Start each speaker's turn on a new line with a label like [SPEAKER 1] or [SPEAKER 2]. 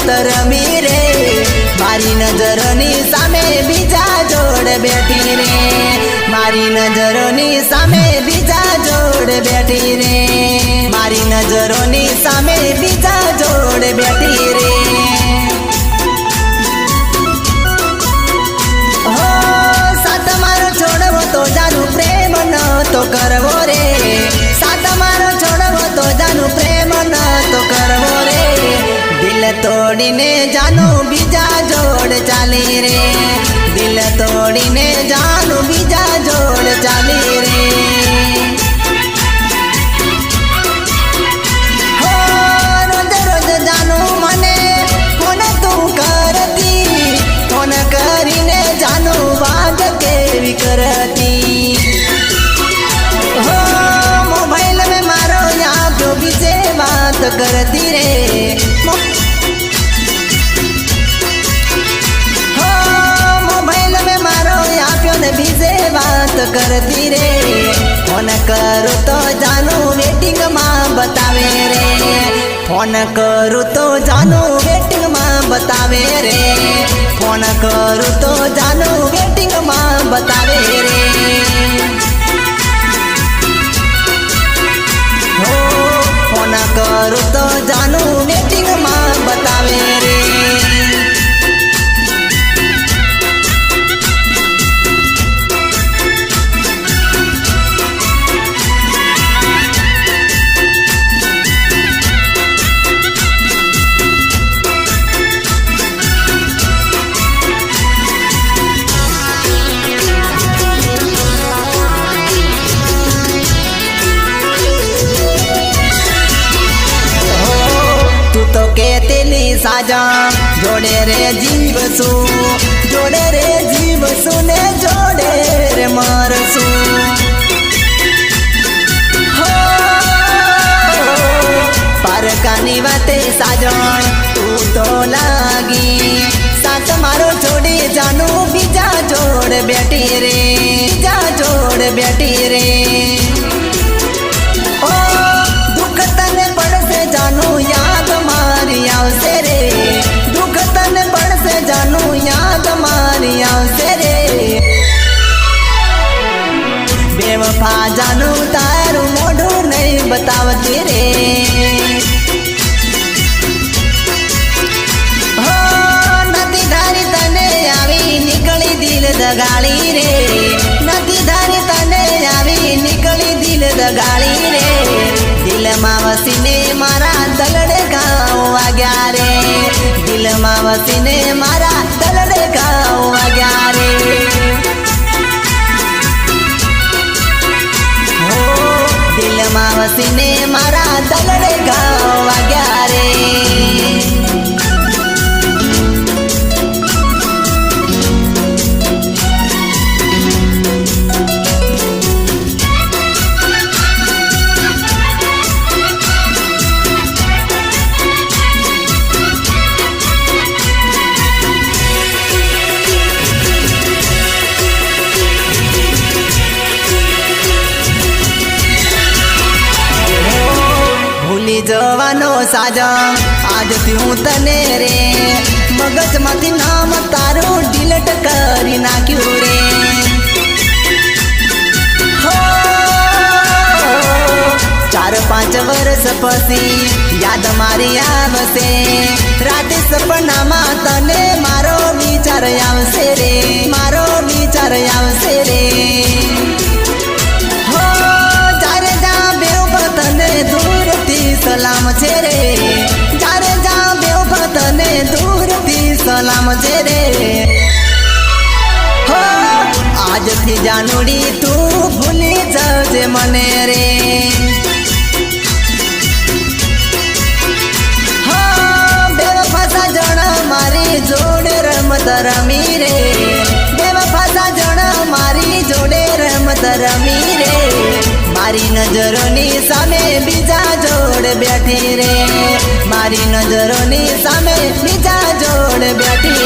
[SPEAKER 1] રમત રમી રે મારી નજરોની સામે બીજા જોડે બેઠી રે મારી નજરોની સામે બીજા જોડે બેઠી રે મારી નજરોની સામે બીજા જોડે બેઠી રે હો સાથ મારો છોડવો તો જાનું પ્રેમ ન તો કરવો રે સાથ મારો છોડવો તો જાનું પ્રેમ ન તો કરવો રે દિલ તોડીને જાનું બીજા જોડ ચાલી રે દિલ તોડીને જાનું બીજા જોડ ચાલી રે હો રોજ રોજ જાનું મને ફોન તું કરતી ફોન કરીને જાનું વાત કેવી કરતી હો મોબાઈલ में मारो यहाँ जो बीजे बात करती रे बीजे बात करती रे फोन करूँ तो जानू वेटिंग में बतावे रे फोन करूँ तो जानू वेटिंग में बतावे रे फोन करूँ तो जानू वेटिंग में बतावे रे हो फोन करूँ तो जानू वेटिंग में बतावे रे साजा जोड़े रे जीवसु जोड़े रे जीवसु ने जोड़े रे मरसु हो पारकानी वाते साजन तू तो लागी साथ मारो छोड़ी जानू बीजा जोड़ बेटी रे बीजा जोड़ बेटी रे ओ दुख तने पड़से जानू याद मारी आवसे रे दुख तने पड़से जानू याद मारी आवसे रे बेवफा जानू तारू मोढू नहीं बतावती रे हो नदी धारी तने आवी निकली दिल दगाड़ी रे नदी धारी तने आवी निकली दिल दगाड़ी रे दिल में वसीने मारा दलड़े गाँव वाग्या रे दिल में वसीने मारा दलड़े गाँव वाग्या रे हो दिल में वसीने मारा दलड़े गाँव वाग्या रे जवानो साजा आज हूँ तने रे मगज माथी नाम तारो डिलीट करी नाख्यू रे हो 4-5 वर्ष पसी याद मारी आवसे राते सपना में तने मारो विचार आवसे रे मारो विचार आवसे रे हो जारे जा बेव तने दूर सलाम छे रे जारे जा बेवफा तने दूर थी सलाम छे रे हो आज थी जानूड़ी तू भूली जाजे मने रे हो बेवफा साजण मारी जोड़े रमत रमी रे बेवफा साजण मारी जोड़े रमत रमी रे मारी नजरोनी सामे बीजा जोड़ बैठी रे मारी नजरोनी सामे बीजा जोड़ बैठी